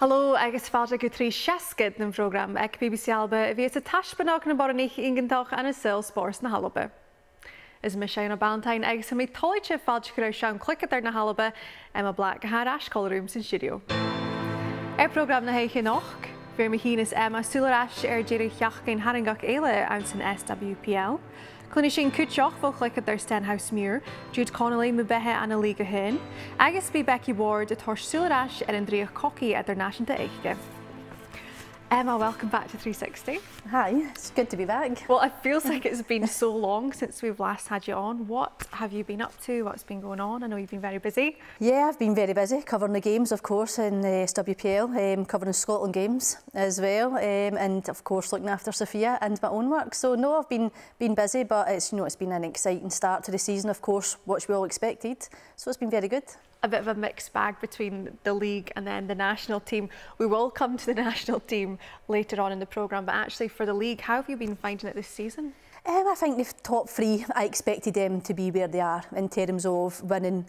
Hallo, agus fáilte go trí seascad na program ag BBC Alba, bhí a taispeach na bornaí ingantach ana Salesforce na Halba. Is me sé na Ballantyne agus sa mí toite fáilte go sean clicad ar na Halba Emma Black haar ascolrúm sin studio. Program na héiche noch, bhí me hínas Emma súlarás déidir cheachcin haringach éile an san SWPL. Clunne sin cúteach fó chlicad ar Stenhousemuir, Jude Connolly me bethe anna líga hin, agus bhí Becky Ward a súlarás ar an dríoch coci at their náisiúnta éige. Emma, welcome back to 360. Hi, it's good to be back. Well, it feels like it's been so long since we've last had you on. What have you been up to? What's been going on? I know you've been very busy. Yeah, I've been very busy covering the games, of course, in the SWPL, covering Scotland games as well, and of course looking after Sophia and my own work. So no, I've been busy, but it's it's been an exciting start to the season, of course, which we all expected. So it's been very good. A bit of a mixed bag between the league and then the national team. We will come to the national team later on in the programme, but actually for the league, how have you been finding it this season? I think the top three, I expected them to be where they are in terms of winning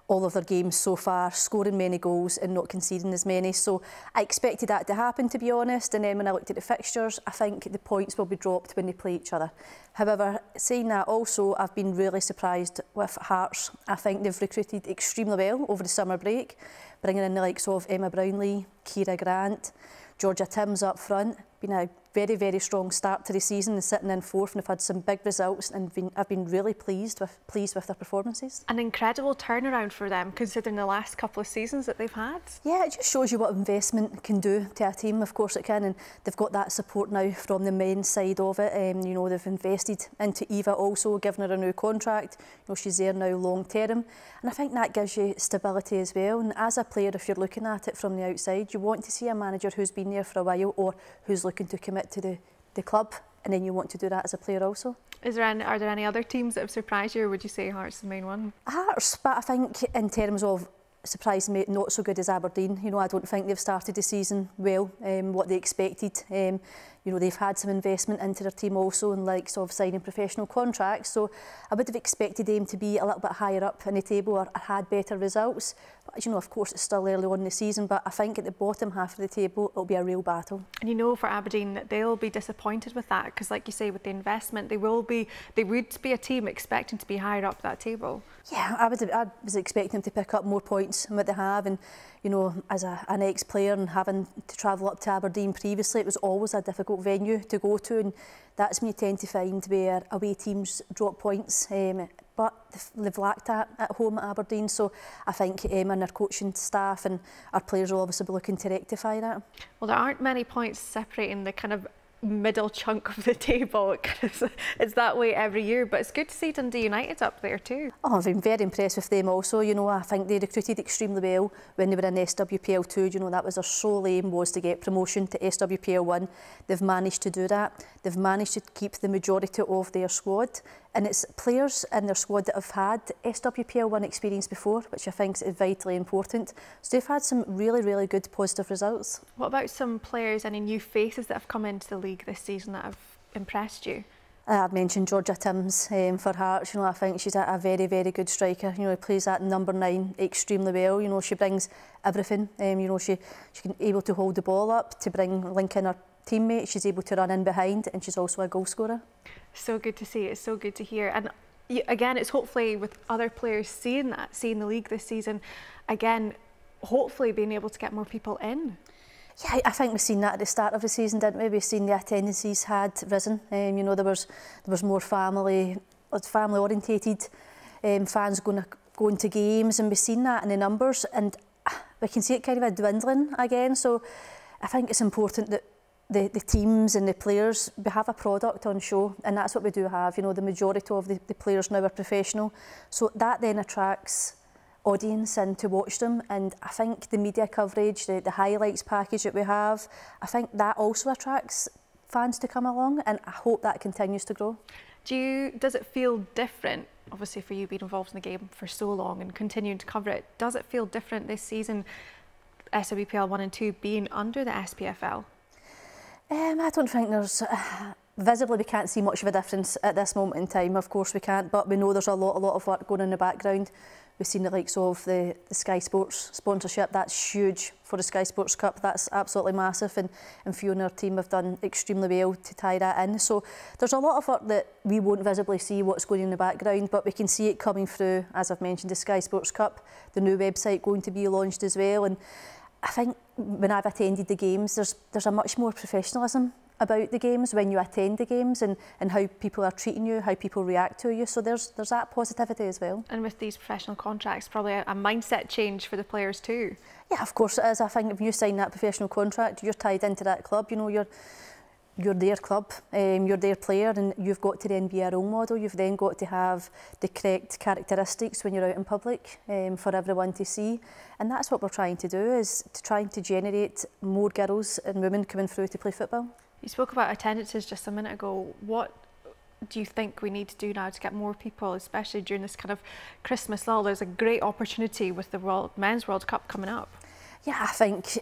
all of their games so far, scoring many goals and not conceding as many. So I expected that to happen, to be honest, and then when I looked at the fixtures, I think the points will be dropped when they play each other. However, saying that also, I've been really surprised with Hearts. I think they've recruited extremely well over the summer break, bringing in the likes of Emma Brownlee, Kira Grant, Georgia Timms up front. Been a very, very strong start to the season and sitting in fourth, and have had some big results, and I've been really pleased with their performances. An incredible turnaround for them considering the last couple of seasons that they've had. Yeah, it just shows you what investment can do to a team. Of course it can, and they've got that support now from the men's side of it. They've invested into Eva also, giving her a new contract. She's there now long term, and I think that gives you stability as well. And as a player, if you're looking at it from the outside, you want to see a manager who's been there for a while or who's looking to commit to the club, and then you want to do that as a player also. Are there any other teams that have surprised you, or would you say Hearts is the main one? Hearts, but I think in terms of surprised me, not so good as Aberdeen. I don't think they've started the season well, what they expected. They've had some investment into their team also, and likes of signing professional contracts. So I would have expected them to be a little bit higher up in the table or had better results. But of course, it's still early on in the season. But I think at the bottom half of the table, it'll be a real battle. And for Aberdeen, they'll be disappointed with that because, like you say, with the investment, they would be a team expecting to be higher up that table. Yeah, I was expecting them to pick up more points than what they have, and as an ex-player and having to travel up to Aberdeen previously, it was always a difficult venue to go to, and that's when you tend to find where away teams drop points. But they've lacked that at home at Aberdeen, so I think Emma and their coaching staff and our players will obviously be looking to rectify that. Well, there aren't many points separating the kind of middle chunk of the table. It's that way every year, but it's good to see Dundee United up there too. Oh, I've been very impressed with them also. I think they recruited extremely well when they were in SWPL 2. That was their sole aim, was to get promotion to SWPL 1. They've managed to do that. They've managed to keep the majority of their squad, and it's players in their squad that have had SWPL 1 experience before, which I think is vitally important. So they've had some really, really good positive results. What about some players, any new faces that have come into the league this season that have impressed you? I've mentioned Georgia Timms for Hearts. I think she's a very, very good striker. Plays that number 9 extremely well. She brings everything. She can able to hold the ball up, to link in her teammates. She's able to run in behind, and she's also a goal scorer. So good to see. It's so good to hear. And again, it's hopefully with other players seeing the league this season, again, hopefully being able to get more people in. Yeah, I think we've seen that at the start of the season, didn't we? We've seen the attendances had risen. There was more family orientated fans going to games, and we've seen that in the numbers, and we can see it kind of dwindling again. So I think it's important that the teams and the players, we have a product on show, and that's what we do have. The majority of the players now are professional, so that then attracts audience in to watch them, and I think the media coverage, the highlights package that we have, I think that also attracts fans to come along, and I hope that continues to grow. Does it feel different, obviously for you being involved in the game for so long and continuing to cover it, does it feel different this season, SWPL 1 and 2 being under the SPFL? I don't think there's visibly we can't see much of a difference at this moment in time. Of course we can't, but we know there's a lot of work going on in the background We've seen the likes of the Sky Sports sponsorship. That's huge for the Sky Sports Cup. That's absolutely massive, and Fiona and her team have done extremely well to tie that in. So there's a lot of work that we won't visibly see what's going in the background, but we can see it coming through. As I've mentioned, the Sky Sports Cup, the new website going to be launched as well. And I think when I've attended the games, there's a much more professionalism about the games when you attend the games, and how people are treating you, how people react to you. So there's that positivity as well. And with these professional contracts, probably a mindset change for the players too. Yeah, of course it is. I think if you sign that professional contract, you're tied into that club. You know, you're their club, you're their player, and you've got to then be a role model. You've then got to have the correct characteristics when you're out in public for everyone to see. And that's what we're trying to do, is trying to generate more girls and women coming through to play football. You spoke about attendances just a minute ago. What do you think we need to do now to get more people, especially during this kind of Christmas lull? There's a great opportunity with the Men's World Cup coming up. Yeah, I think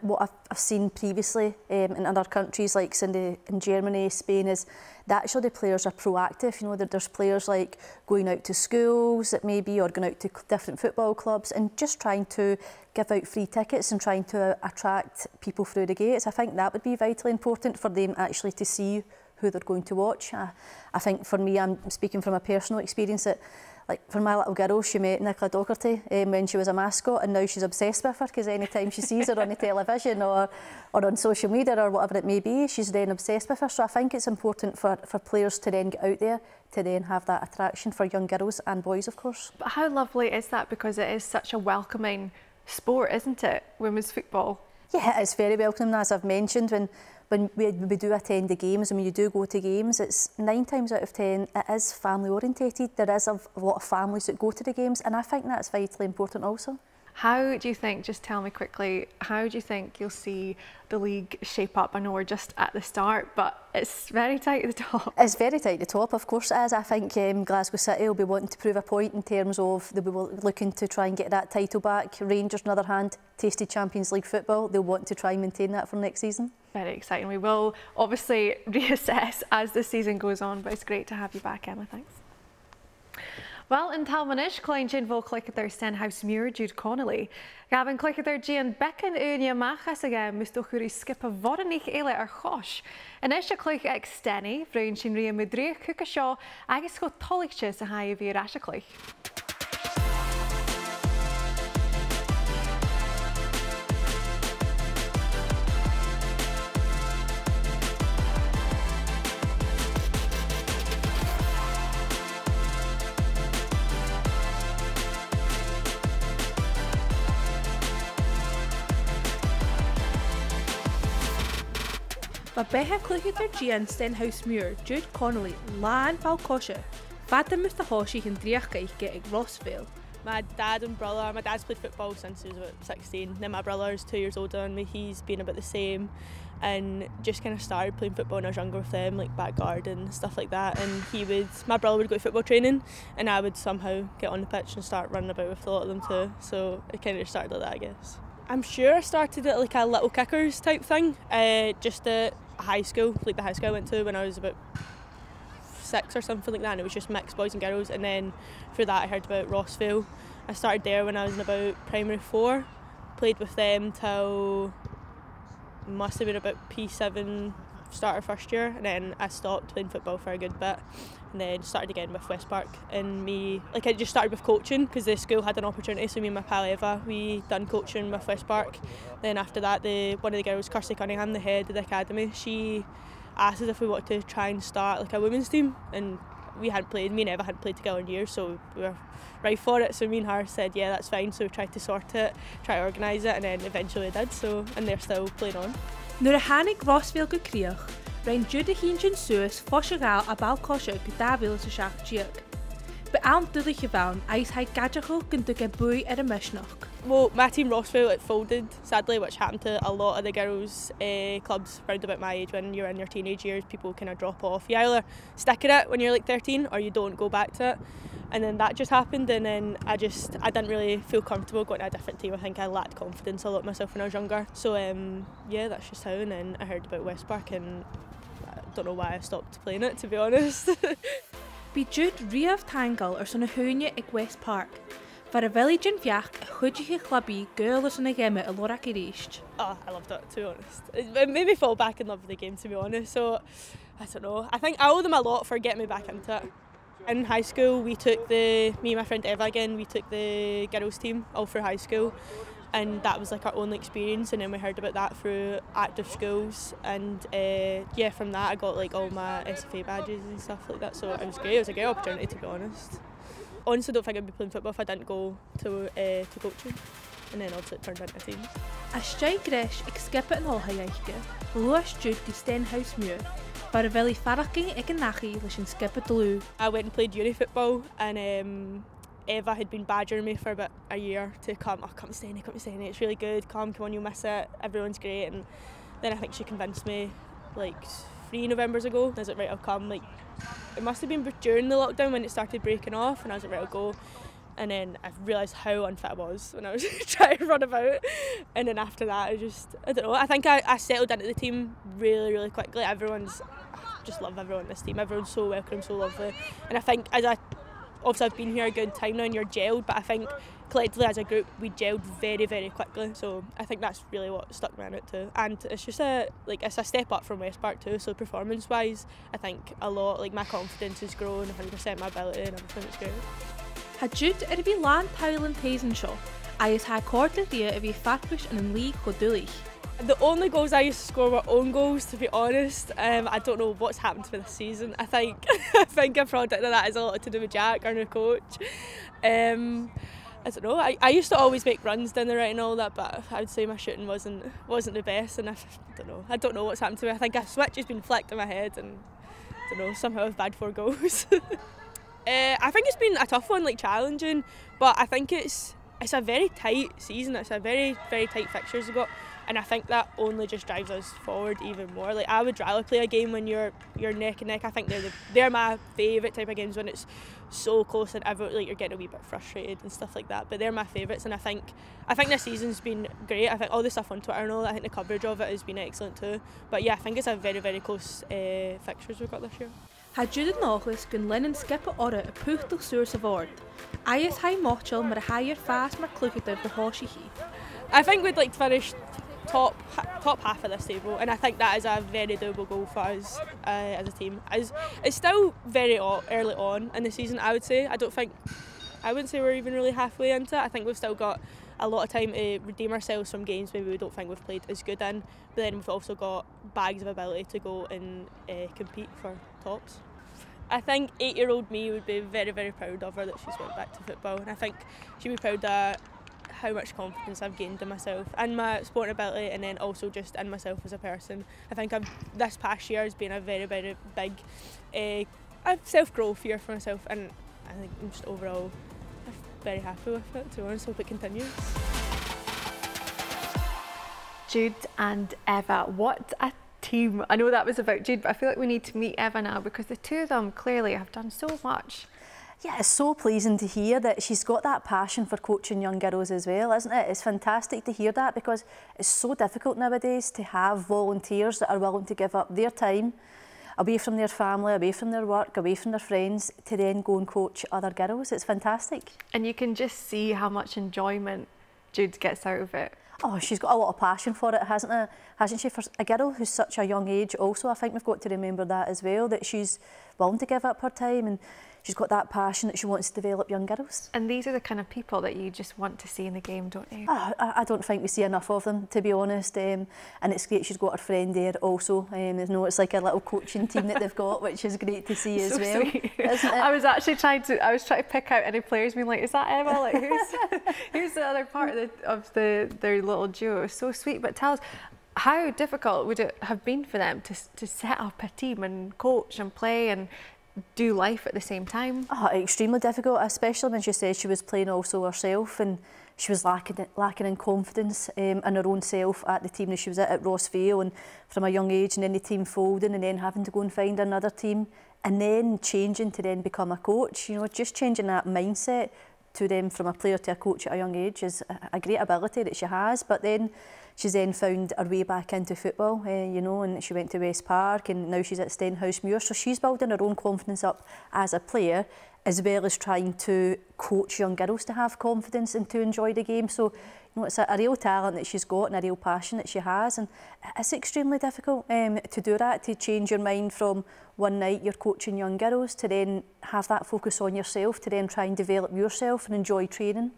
what I've seen previously in other countries, like in Germany, Spain, is that actually the players are proactive. You know, there's players like going out to schools, it may be, or going out to different football clubs and just trying to give out free tickets and trying to attract people through the gates. I think that would be vitally important for them actually to see who they're going to watch. I think for me, I'm speaking from a personal experience, that like for my little girl, she met Nicola Docherty when she was a mascot, and now she's obsessed with her, because anytime she sees her on the television or on social media or whatever it may be, she's then obsessed with her. So I think it's important for players to then get out there, to then have that attraction for young girls and boys, of course. But how lovely is that, because it is such a welcoming sport, isn't it, women's football? Yeah, it's very welcoming, as I've mentioned. When we do attend the games, and when you do go to games, it's 9 times out of 10 it is family orientated. There is a lot of families that go to the games, and I think that's vitally important also. How do you think, just tell me quickly, how do you think you'll see the league shape up? I know we're just at the start, but it's very tight at the top. It's very tight at the top, of course it is. I think Glasgow City will be wanting to prove a point in terms of they'll be looking to try and get that title back. Rangers, on the other hand, tasted Champions League football. They'll want to try and maintain that for next season. Very exciting. We will obviously reassess as the season goes on, but it's great to have you back, Emma. Thanks. Wel, yn talmanish, Clyne Jane Vol Clickether Stenhouse Muir, Jude Connolly. Gavin Clickether Gian Becken Unia Machas again, Mustochuri skip a Voronich Ele ar Chosh. En is je Clich exteni, Vreun Shinria Mudrich, Kukashaw, Agus go Tolikches a Hai Vir Ashaklich. Mae behe Clickether Gian Stenhouse Muir, Jude Connolly, Lan Falcosha, Fadam Mr. Hoshi and Driach Gaike at Rossville. My dad and brother, my dad's played football since he was about 16. Then my brother's 2 years older than me, he's been about the same, and just kind of started playing football when I was younger with them, like back garden and stuff like that. And my brother would go to football training, and I would somehow get on the pitch and start running about with a lot of them too. So it kind of just started like that, I guess. I'm sure I started at like a little kickers type thing, just at high school, like the high school I went to when I was about 6 or something like that, and it was just mixed boys and girls. And then for that I heard about Rossville. I started there when I was in about primary 4, played with them till must have been about P7, starter first year, and then I stopped playing football for a good bit, and then started again with West Park. And I just started with coaching because the school had an opportunity, so me and my pal Eva, we done coaching with West Park. Then after that, one of the girls, Kirsty Cunningham, the head of the academy, she asked us if we wanted to try and start like a women's team, and me and Eva hadn't played together in years, so we were right for it. So me and her said yeah, that's fine, so we tried to sort it, try to organise it, and then eventually we did, and they're still playing on. Nuair a hánig Rossville go críoch, rain Jude Hín Suas Foshagal a Balcosha go Davil sa Shach Diog. But I'm Dudley Chivan, Ice High Gadjacho can do get buoy at a Mishnach. Well, my team Rossville, it folded, sadly, which happened to a lot of the girls' clubs round about my age. When you're in your teenage years, people kind of drop off. You either stick at it when you're like 13 or you don't go back to it. And then that just happened, and then I didn't really feel comfortable going to a different team. I think I lacked confidence a lot myself when I was younger. So yeah, that's just how. And then I heard about West Park, and I don't know why I stopped playing it, to be honest. Be Jude Riav Tangle or son of Hunya at West Park. Var a village in fiach a chuidige chlubby girls in a game a Lorac East. Oh, I loved it, to be honest. It made me fall back in love with the game, to be honest. So, I don't know. I think I owe them a lot for getting me back into it. In high school, me and my friend Eva again, we took the girls team all through high school. And that was like our only experience, and then we heard about that through active schools, and yeah, from that I got like all my SFA badges and stuff like that, so it was great. It was a great opportunity, to be honest. Honestly, I don't think I'd be playing football if I didn't go to coaching, and then obviously it turned into teams. A strike gresh ag skipper in Holhaigge, Lewis Jude die Stenhouse Muir, var a village faraching ag an nachi leis an skipper dlú. I went and played uni football, and Eva had been badgering me for about a year to come to Steny, it's really good, come on, you'll miss it, everyone's great. And then I think she convinced me like 3 Novembers ago. I was like, right, I'll come. Like, it must have been during the lockdown when it started breaking off, and I was like, right, I'll go. And then I realised how unfit I was when I was trying to run about. And then after that, I don't know, I think I settled into the team really, really quickly. I just love everyone in this team. Everyone's so welcome, so lovely. And I think obviously I've been here a good time now and you're gelled, but I think collectively as a group we gelled very, very quickly. So I think that's really what stuck me in it too. And it's just it's a step up from West Park too, so performance wise I think a lot, like my confidence has grown 100%, my ability and everything, it's great. Ha Jude be land Thailand Tazen Shaw, is ha quarter the of a fatbush and in league go dulich. The only goals I used to score were own goals, to be honest. I don't know what's happened to me this season. I think a product of that is a lot to do with Jack, our new coach. I don't know. I used to always make runs down the right and all that, but I would say my shooting wasn't the best, and I don't know what's happened to me. I think a switch has been flicked in my head, and I don't know, somehow I've bad 4 goals. I think it's been a tough one, like challenging, but I think it's a very tight season. It's a very, very tight fixtures we've got. And I think that only just drives us forward even more. Like, I would rather play a game when you're neck and neck. I think they're my favourite type of games, when it's so close and you're getting a wee bit frustrated and stuff like that. But they're my favourites, and I think this season's been great. I think all the stuff on Twitter and all that, I think the coverage of it has been excellent too. But yeah, I think it's a very, very close fixtures we've got this year. Ha Jude Nochlis gun Lennon skipper order a puchtel source of ord. Is high mochel maar higher fast maar klukkete the horsey he. I think we'd like to finish top half of this table, and I think that is a very doable goal for us as a team. It's still very early on in the season, I would say. I wouldn't say we're even really halfway into it. I think we've still got a lot of time to redeem ourselves from games maybe we don't think we've played as good in, but then we've also got bags of ability to go and compete for tops. I think 8-year-old me would be very, very proud of her that she's went back to football, and I think she'd be proud of how much confidence I've gained in myself and my sporting ability, and then also just in myself as a person. I think this past year has been a very, very big self-growth year for myself, and I think I'm just overall very happy with it, to be honest. Hope it continues. Jude and Eva, what a team. I know that was about Jude, but I feel like we need to meet Eva now, because the two of them clearly have done so much. Yeah, it's so pleasing to hear that she's got that passion for coaching young girls as well, isn't it? It's fantastic to hear that, because it's so difficult nowadays to have volunteers that are willing to give up their time away from their family, away from their work, away from their friends, to then go and coach other girls. It's fantastic. And you can just see how much enjoyment Jude gets out of it. Oh, she's got a lot of passion for it, hasn't she? For a girl who's such a young age also, I think we've got to remember that as well, that she's willing to give up her time, and she's got that passion that she wants to develop young girls. And these are the kind of people that you just want to see in the game, don't you? I don't think we see enough of them, to be honest. And it's great she's got her friend there also. It's like a little coaching team that they've got, which is great to see as well. Sweet. Isn't it? I was trying to pick out any players, being like, is that Emma? Like, who's the other part of their little duo? It was so sweet. But tell us, how difficult would it have been for them to set up a team and coach and play and do life at the same time? Oh, extremely difficult, especially when she said she was playing also herself, and she was lacking in confidence in her own self at the team that she was at Ross Vale, and from a young age, and then the team folding, and then having to go and find another team, and then changing to then become a coach. You know, just changing that mindset to them from a player to a coach at a young age is a great ability that she has, but then she's then found her way back into football, you know, and she went to West Park and now she's at Stenhousemuir, so she's building her own confidence up as a player as well as trying to coach young girls to have confidence and to enjoy the game. So, you know, it's a real talent that she's got and a real passion that she has, and it's extremely difficult to do that, to change your mind from one night you're coaching young girls to then have that focus on yourself, to then try and develop yourself and enjoy training.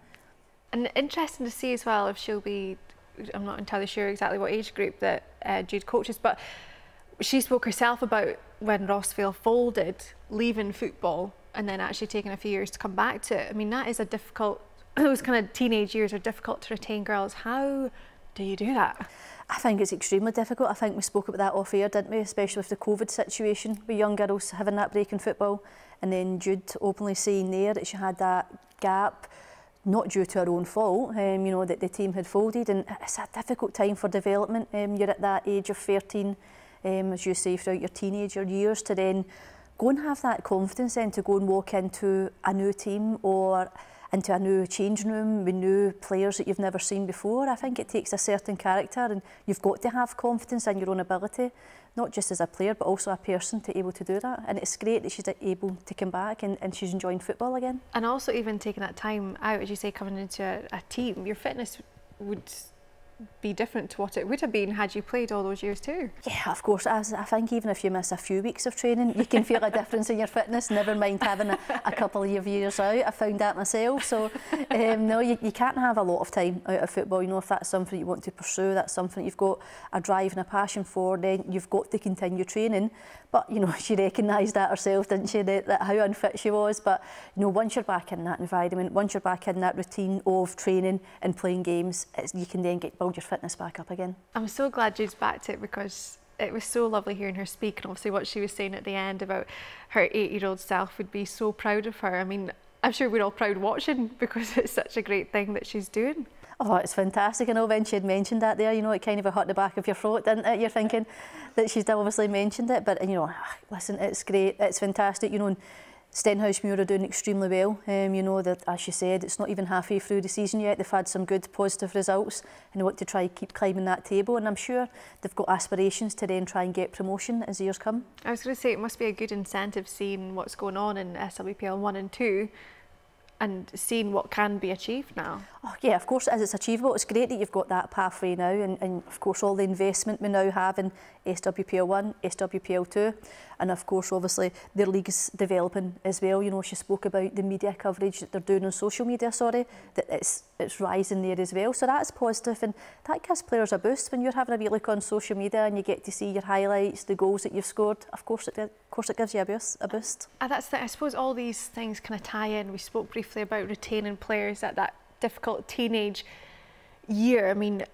And interesting to see as well if she'll be, I'm not entirely sure exactly what age group that Jude coaches, but she spoke herself about when Rossvale folded, leaving football and then actually taking a few years to come back to it. I mean, that is a difficult, those kind of teenage years are difficult to retain girls. How do you do that? I think it's extremely difficult. I think we spoke about that off air, didn't we? Especially with the COVID situation with young girls having that break in football, and then Jude openly saying there that she had that gap, not due to her own fault, you know, that the team had folded, and it's a difficult time for development. You're at that age of 13, as you say, throughout your teenager years, to then go and have that confidence then to go and walk into a new team or into a new changing room with new players that you've never seen before. I think it takes a certain character, and you've got to have confidence in your own ability, not just as a player but also a person, to be able to do that. And it's great that she's able to come back and she's enjoying football again. And also even taking that time out, as you say, coming into a team, your fitness would be different to what it would have been had you played all those years too. Yeah, of course. I think even if you miss a few weeks of training, you can feel a difference in your fitness, never mind having a couple of years out. I found that myself. So no, you can't have a lot of time out of football. You know, if that's something you want to pursue, that's something you've got a drive and a passion for, then you've got to continue training. But, you know, she recognised that herself, didn't she, that how unfit she was. But, you know, once you're back in that environment, once you're back in that routine of training and playing games, you can then build your fitness back up again. I'm so glad Jude's back to it, because it was so lovely hearing her speak, and obviously what she was saying at the end about her 8-year-old self would be so proud of her. I mean, I'm sure we're all proud watching, because it's such a great thing that she's doing. Oh, it's fantastic. I know when she had mentioned that there, you know, it kind of hurt the back of your throat, didn't it? You're thinking that she's obviously mentioned it, but, you know, listen, it's great, it's fantastic, you know, and Stenhousemuir are doing extremely well. You know, that, as she said, it's not even halfway through the season yet. They've had some good positive results and they want to try keep climbing that table, and I'm sure they've got aspirations to then try and get promotion as the years come. I was going to say, it must be a good incentive seeing what's going on in SWPL 1 and 2 and seeing what can be achieved now. Oh, yeah, of course, as it's achievable. It's great that you've got that pathway now, and of course all the investment we now have in SWPL 1, SWPL 2, and of course obviously their league is developing as well. You know, she spoke about the media coverage that they're doing on social media, that it's rising there as well, so that's positive, and that gives players a boost. When you're having a wee look on social media and you get to see your highlights, the goals that you've scored, of course it gives you a boost. That's I suppose all these things kind of tie in. We spoke briefly about retaining players at that difficult teenage year. I mean,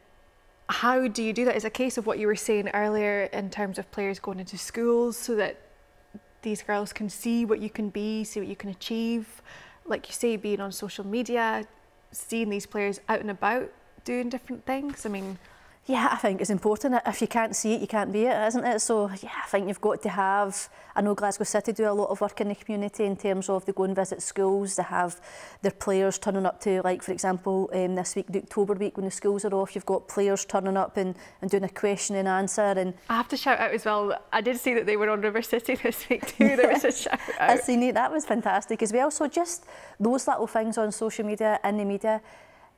how do you do that? Is it a case of what you were saying earlier in terms of players going into schools so that these girls can see what you can be, see what you can achieve? Like you say, being on social media, seeing these players out and about doing different things. I mean, yeah, I think it's important. If you can't see it, you can't be it, isn't it? So, yeah, I think you've got to have... I know Glasgow City do a lot of work in the community in terms of they go and visit schools, they have their players turning up to, like, for example, this week, the October week, when the schools are off, you've got players turning up and doing a question and answer. And I have to shout out as well, I did see that they were on River City this week too. There was a shout out. I seen it, that was fantastic as well. So just those little things on social media, in the media,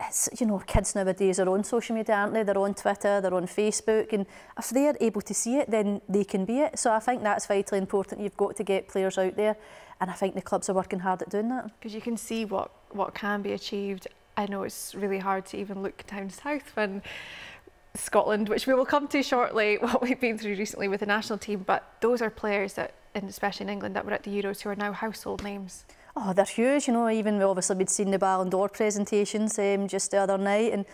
it's, you know, kids nowadays are on social media, aren't they? They're on Twitter, they're on Facebook, and if they're able to see it, then they can be it. So I think that's vitally important. You've got to get players out there, and I think the clubs are working hard at doing that. Because you can see what can be achieved. I know it's really hard to even look down south when Scotland, which we will come to shortly, what we've been through recently with the national team, but those are players that, and especially in England, that were at the Euros who are now household names. Oh, they're huge, you know, even obviously we'd seen the Ballon d'Or presentations just the other night, and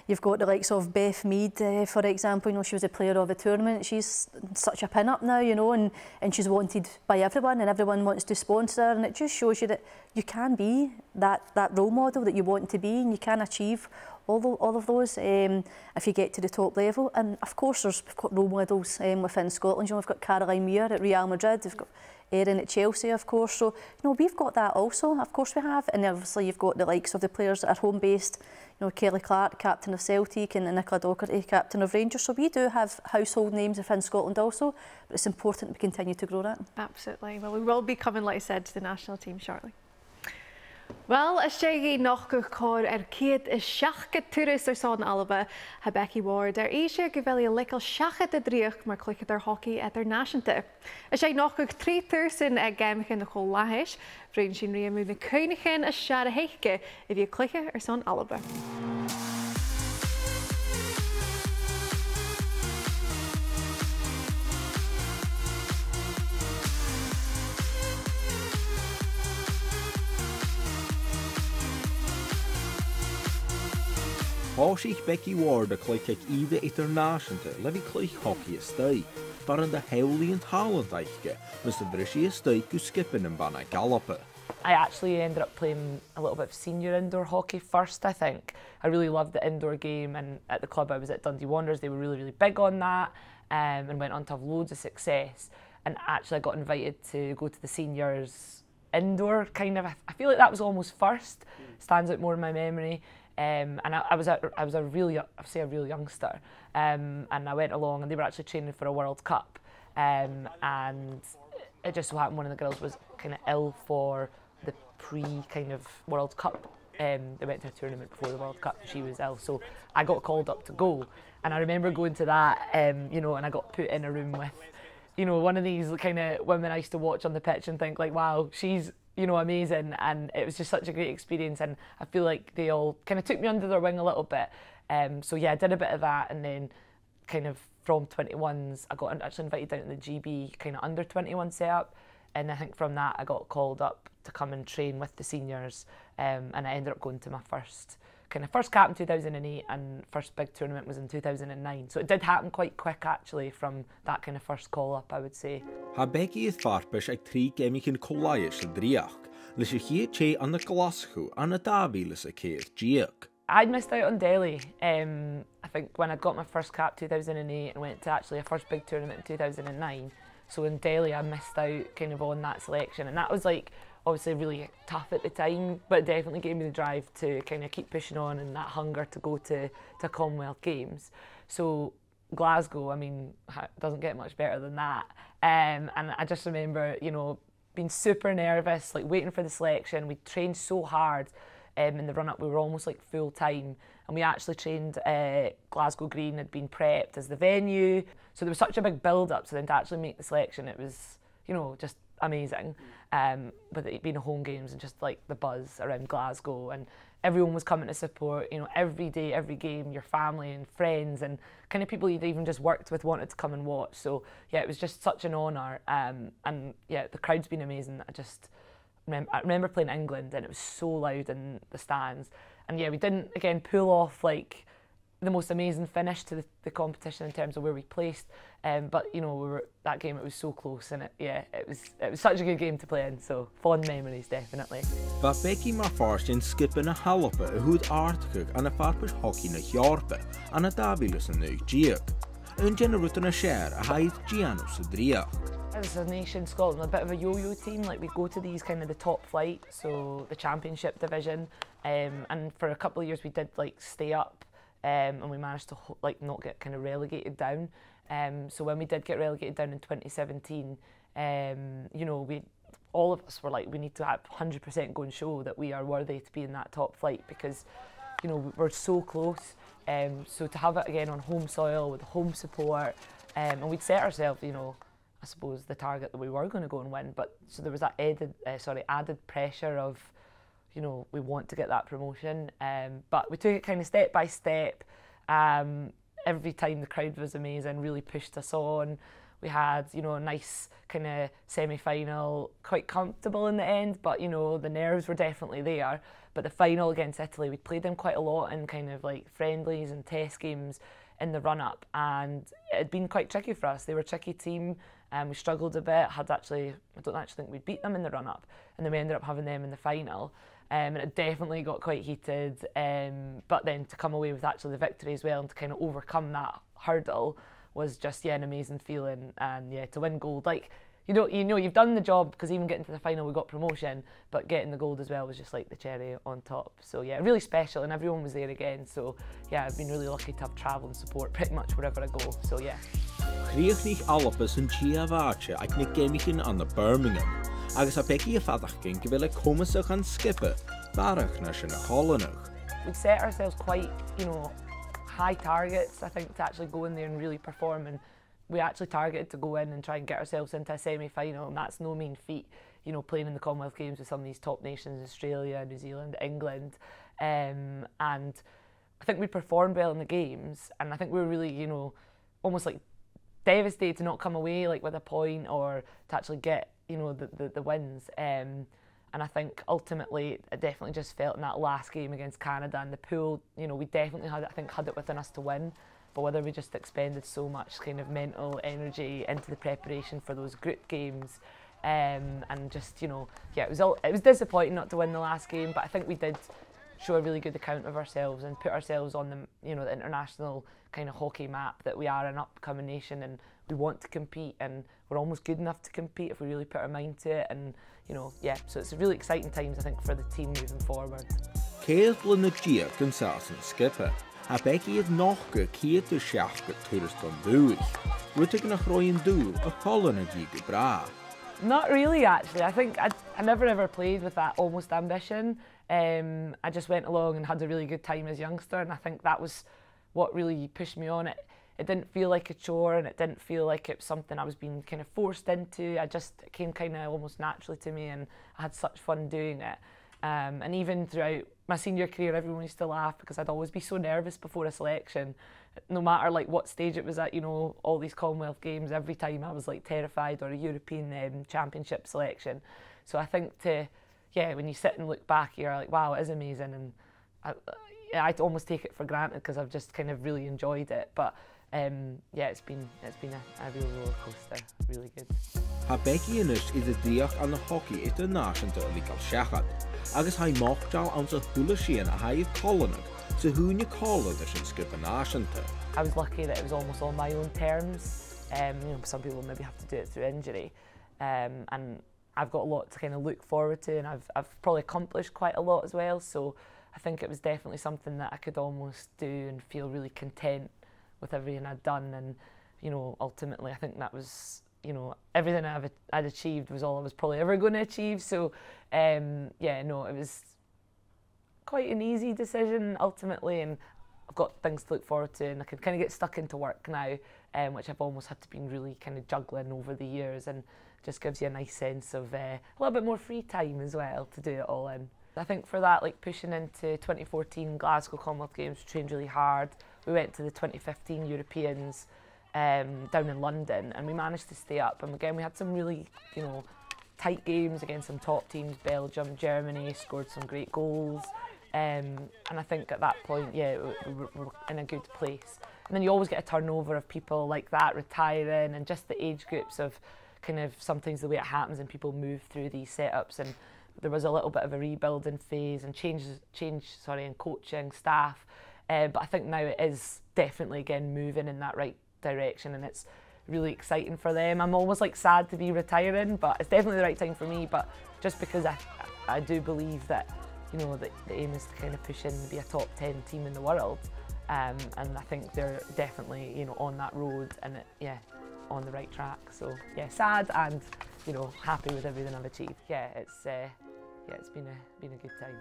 you've got the likes of Beth Mead, for example, you know, she was a player of the tournament. She's such a pin-up now, you know, and she's wanted by everyone, and everyone wants to sponsor her, and it just shows you that you can be that role model that you want to be, and you can achieve all of those, if you get to the top level. And of course we've got role models within Scotland. You know, we've got Caroline Muir at Real Madrid, we've got Erin at Chelsea, of course. So, you know, we've got that also, of course we have. And obviously you've got the likes of the players that are home-based, you know, Kelly Clark, captain of Celtic, and Nicola Docherty, captain of Rangers. So we do have household names within Scotland also, but it's important we continue to grow that. Absolutely. Well, we will be coming, like I said, to the national team shortly. Wel, as jy nog gekor céad is seachcha túras ar sáin alba, ha Becky Ward éise go bhfuil leicil seachcha a dríoch mar cluichad ar hockey idirnáisiúnta. As jy nog trí thuirsin ag gaimichin na chomh leithis, bhríonn sin riamú na cúnachin a seaad a heiche a bhí cluiche ar sáin alba. Háisich Becky Ward a cluiche Ida Internationalta le bhí cluich hockey ystau, bar an de hewlíon talent aiche, was the Brishi ystau go skipping and banna gallopa. I actually ended up playing a little bit of senior indoor hockey first, I think. I really loved the indoor game, and at the club I was at, Dundee Wanderers, they were really big on that, and went on to have loads of success. And actually I got invited to go to the seniors indoor, kind of. I feel like that was almost first, stands out more in my memory. And I was a real youngster, and I went along, and they were actually training for a World Cup, and it just so happened one of the girls was kind of ill for the kind of World Cup. They went to a tournament before the World Cup, and she was ill, so I got called up to go. And I remember going to that, you know, and I got put in a room with, you know, one of these kind of women I used to watch on the pitch and think like, wow, she's, you know, amazing. And it was just such a great experience, and I feel like they all kind of took me under their wing a little bit. So yeah, I did a bit of that, and then kind of from 21s I got actually invited down to the GB kind of under 21 setup, and I think from that I got called up to come and train with the seniors, and I ended up going to my first cap in 2008, and first big tournament was in 2009. So it did happen quite quick actually from that kind of first call up, I would say. Ha Becky is farpish ag trí gemichin colaius a driach, leis a chiad che an na Glasgow and a Davilas a céad giach. I'd missed out on Delhi. I think when I got my first cap 2008 and went to actually a first big tournament in 2009. So in Delhi I missed out kind of on that selection, and that was like obviously really tough at the time, but it definitely gave me the drive to kind of keep pushing on and that hunger to go to Commonwealth Games. So Glasgow, I mean, doesn't get much better than that. And I just remember, you know, being super nervous, like waiting for the selection. We trained so hard in the run-up, we were almost like full time. And we actually trained, Glasgow Green had been prepped as the venue. So there was such a big build-up, so then to actually make the selection, it was, you know, just amazing. With it being a home games and just like the buzz around Glasgow, and everyone was coming to support, you know, every day, every game, your family and friends and kind of people you'd even just worked with wanted to come and watch. So yeah, it was just such an honour, and yeah, the crowd's been amazing. I remember playing England, and it was so loud in the stands, and yeah, we didn't again pull off like the most amazing finish to the competition in terms of where we placed, but you know, that game, it was so close, and it was such a good game to play in, so fond memories definitely. But Becky mar farstin skipping a halopa a hood articug and a farpish hockey na Hjorpe and a Davilas a new giach. Un generut a share a haid Gianus a driach. As a nation, Scotland, a bit of a yo-yo team. Like we go to these kind of the top flight, so the championship division, and for a couple of years we did like stay up. And we managed to like not get kind of relegated down. So when we did get relegated down in 2017, you know, all of us were like, we need to have 100% go and show that we are worthy to be in that top flight, because, you know, we're so close. So to have it again on home soil with home support, and we'd set ourselves, you know, I suppose the target that we were going to go and win. But so there was that added pressure of, you know, we want to get that promotion, but we took it kind of step by step. Every time the crowd was amazing, really pushed us on. We had, you know, a nice kind of semi-final, quite comfortable in the end, but you know, the nerves were definitely there. But the final against Italy, we played them quite a lot in kind of like friendlies and test games in the run-up, and it had been quite tricky for us. They were a tricky team, and we struggled a bit. I don't actually think we'd beat them in the run-up, and then we ended up having them in the final. and it definitely got quite heated, but then to come away with actually the victory as well and to kind of overcome that hurdle was just an amazing feeling. And to win gold, like you know you've done the job, because even getting to the final we got promotion, but getting the gold as well was just like the cherry on top. So really special, and everyone was there again. So I've been really lucky to have travel and support pretty much wherever I go. So Chríoch Alba sy'n tíabhairte ag na gemichin an na Birmingham, agus a Becky a fadachcin go bhfuil comasach an skipper barach na sin na Hollanach. We set ourselves quite, high targets, I think, to actually go in there and really perform, and we actually targeted to go in and try and get ourselves into a semi-final, and that's no mean feat, playing in the Commonwealth Games with some of these top nations, Australia, New Zealand, England, and I think we performed well in the games, and I think we were really, almost like devastated to not come away like with a point or to actually get, the wins. And I think ultimately it definitely just felt in that last game against Canada in the pool, we definitely had it within us to win, but whether we just expended so much kind of mental energy into the preparation for those group games, and just, it was disappointing not to win the last game, but I think we did show a really good account of ourselves and put ourselves on the, the international kind of hockey map, that we are an upcoming nation and we want to compete, and we're almost good enough to compete if we really put our mind to it. And so it's really exciting times, I think, for the team moving forward. Céadla na dia gan sasan skipper, a Becky is noch go céad seach go tourist an dúich. Rutig nach roi'n dúr a Holland a gig bra. Not really, actually. I think I never ever played with that almost ambition. I just went along and had a really good time as a youngster, and I think that was what really pushed me on. It didn't feel like a chore, and it didn't feel like it was something I was being kind of forced into. It came kind of almost naturally to me, and I had such fun doing it. And even throughout my senior career, everyone used to laugh because I'd always be so nervous before a selection. No matter like what stage it was at, all these Commonwealth Games, every time I was like terrified, or a European Championship selection. So I think when you sit and look back, you're like, wow, it is amazing, and I almost take it for granted because I've just kind of really enjoyed it. But it's been a real roller coaster, really good. Ha Becky inis is a diach an na hockey international legal seachad, agus hai mochtjal an sa hula shean a hai Hollanach, so who'n you call it in skipper nationta. I was lucky that it was almost on my own terms. Some people maybe have to do it through injury, and I've got a lot to kind of look forward to, and I've probably accomplished quite a lot as well. So I think it was definitely something that I could almost do and feel really content with everything I'd done, and ultimately I think that was everything I'd achieved was all I was probably ever going to achieve. So it was quite an easy decision ultimately, and I've got things to look forward to, and I can kind of get stuck into work now, which I've almost had to be really kind of juggling over the years, and just gives you a nice sense of a little bit more free time as well to do it all in. I think for that, like pushing into 2014 Glasgow Commonwealth Games, we trained really hard. We went to the 2015 Europeans down in London, and we managed to stay up. And again, we had some really, tight games against some top teams, Belgium, Germany, scored some great goals. And I think at that point, we're in a good place. And then you always get a turnover of people like that retiring, and just the age groups of kind of sometimes the way it happens, and people move through these setups. And there was a little bit of a rebuilding phase and change in coaching staff. But I think now it is definitely again moving in that right direction, and it's really exciting for them. I'm almost like sad to be retiring, but it's definitely the right time for me. But just because I do believe that that the aim is to kind of push in and be a top 10 team in the world, and I think they're definitely on that road, and on the right track. So sad and happy with everything I've achieved. It's been a good time.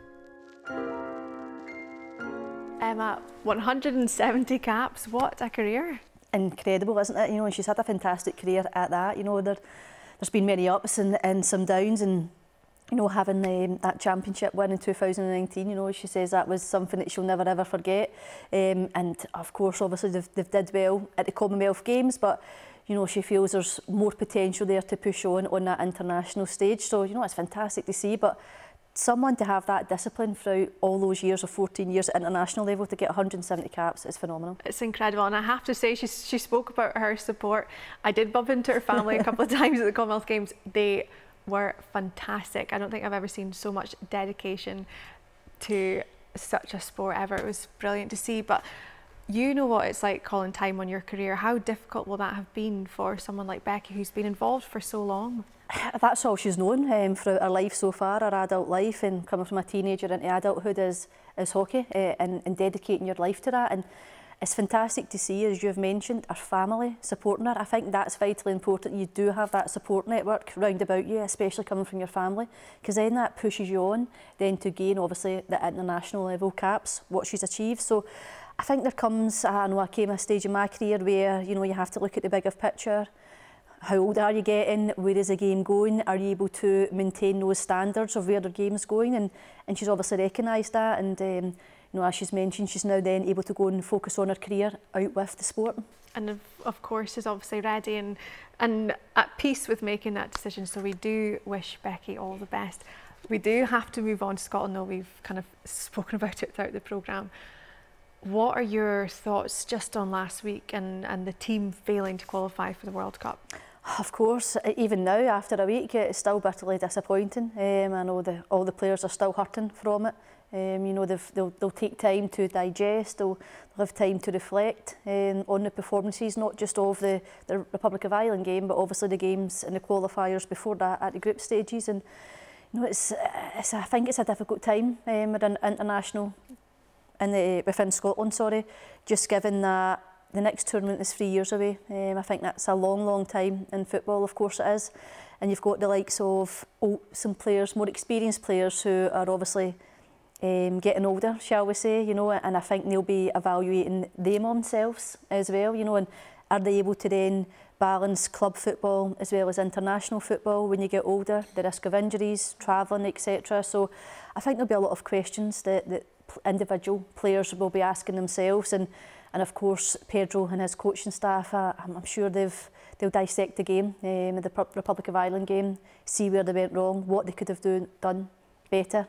Emma, 170 caps, what a career. Incredible, isn't it? And she's had a fantastic career at that. There's been many ups and some downs, and having that championship win in 2019, she says that was something that she'll never ever forget. And of course, obviously they've did well at the Commonwealth Games, but she feels there's more potential there to push on that international stage. So it's fantastic to see, but someone to have that discipline throughout all those years of 14 years at international level to get 170 caps is phenomenal. It's incredible, and I have to say she spoke about her support. I did bump into her family a couple of times at the Commonwealth Games. They were fantastic. I don't think I've ever seen so much dedication to such a sport ever. It was brilliant to see. But you know what it's like calling time on your career. How difficult will that have been for someone like Becky, who's been involved for so long? That's all she's known throughout her life so far, her adult life, and coming from a teenager into adulthood is hockey, and dedicating your life to that. And it's fantastic to see, as you've mentioned, her family supporting her. I think that's vitally important. You do have that support network round about you, especially coming from your family, because then that pushes you on then to gain, obviously, the international level caps, what she's achieved. So I think there comes, I know I came a stage in my career where, you know, you have to look at the bigger picture. How old are you getting? Where is the game going? Are you able to maintain those standards of where the game's going? And she's obviously recognised that, and you know, as she's mentioned, she's now then able to go and focus on her career out with the sport. And of course is obviously ready and at peace with making that decision. So we do wish Becky all the best. We do have to move on to Scotland, though. We've kind of spoken about it throughout the programme. What are your thoughts just on last week and the team failing to qualify for the World Cup? Of course, even now after a week, it's still bitterly disappointing. I know all the players are still hurting from it. You know, they'll take time to digest, they'll have time to reflect on the performances, not just of the Republic of Ireland game, but obviously the games and the qualifiers before that at the group stages. And you know, I think it's a difficult time with an international within Scotland. Sorry, just given that the next tournament is 3 years away. I think that's a long time in football. Of course it is, and you've got the likes of some players, more experienced players, who are obviously getting older, shall we say, you know, and I think they'll be evaluating them themselves as well, you know, and are they able to then balance club football as well as international football when you get older, the risk of injuries, travelling, etc. So I think there'll be a lot of questions that individual players will be asking themselves, and of course Pedro and his coaching staff, I'm sure they'll dissect the game, the Republic of Ireland game, see where they went wrong, what they could have done better.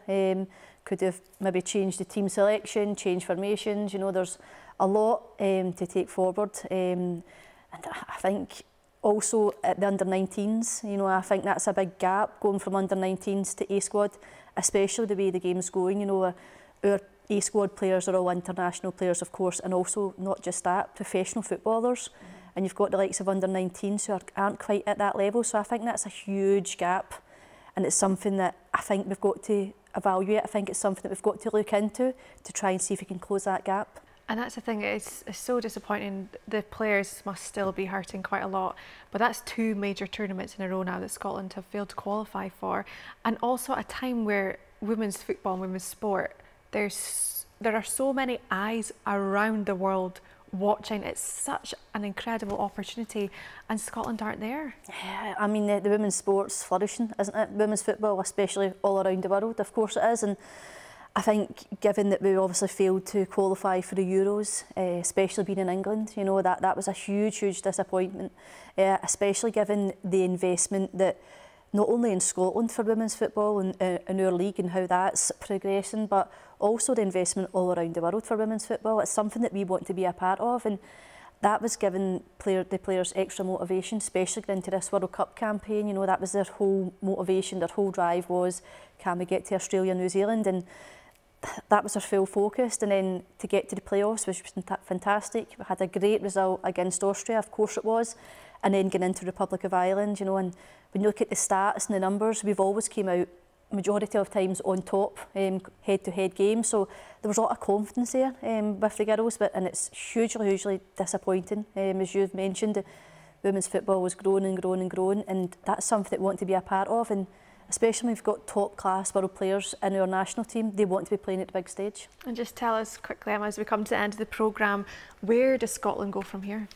Could have maybe changed the team selection, changed formations. You know, there's a lot to take forward. And I think also at the under-19s, you know, I think that's a big gap going from under-19s to A-squad, especially the way the game's going. You know, our A-squad players are all international players, of course, and also not just that, professional footballers. And you've got the likes of under-19s who aren't quite at that level. So I think that's a huge gap. And it's something that I think we've got to evaluate. I think it's something that we've got to look into to try and see if we can close that gap. And that's the thing, it's so disappointing. The players must still be hurting quite a lot, but that's 2 major tournaments in a row now that Scotland have failed to qualify for, and also at a time where women's football and women's sport, there are so many eyes around the world watching. It's such an incredible opportunity, and Scotland aren't there. Yeah, I mean, the women's sport's flourishing, isn't it? Women's football, especially all around the world, of course it is. And I think, given that we obviously failed to qualify for the Euros, especially being in England, you know, that was a huge disappointment, especially given the investment that not only in Scotland for women's football and in our league and how that's progressing, but also the investment all around the world for women's football. It's something that we want to be a part of, and that was giving the players extra motivation, especially going into this World Cup campaign. You know, that was their whole motivation, their whole drive was, can we get to Australia, New Zealand? And that was their full focus. And then to get to the playoffs was fantastic. We had a great result against Austria, of course it was, and then getting into the Republic of Ireland, you know. And when you look at the stats and the numbers, we've always came out majority of times on top, head-to-head games. So there was a lot of confidence there with the girls, and it's hugely disappointing. As you've mentioned, women's football was growing, and that's something that we want to be a part of. And especially when we've got top-class world players in our national team, they want to be playing at the big stage. And just tell us quickly, Emma, as we come to the end of the programme, where does Scotland go from here?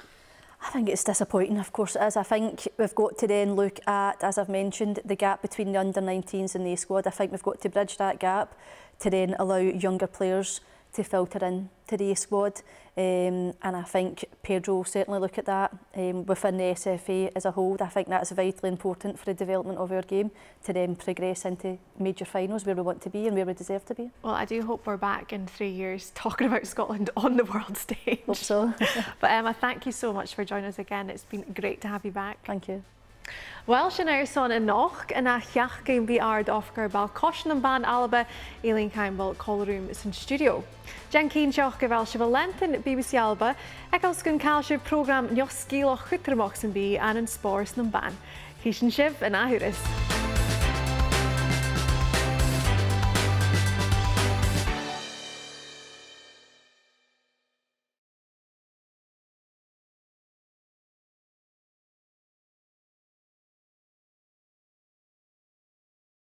I think it's disappointing, of course it is. I think we've got to then look at, as I've mentioned, the gap between the under-19s and the A-squad. I think we've got to bridge that gap to then allow younger players to filter in to the A-squad. And I think Pedro will certainly look at that within the SFA as a whole. I think that's vitally important for the development of our game to then progress into major finals where we want to be and where we deserve to be. Well, I do hope we're back in 3 years talking about Scotland on the world stage. Hope so. But Emma, thank you so much for joining us again. It's been great to have you back. Thank you. Wel, sin er son yn noch yn a chiach gym fi ard ofgar bal caution yn ban alba Eileen Campbell Colroom sy'n studio. Jan Keen sioch gyfel sy'n fel lentyn BBC Alba ac als gyn cael sy'n program nios sgil o chwyttermoch sy'n bi an yn spors yn ban. Cysyn sy'n yn ahyrys.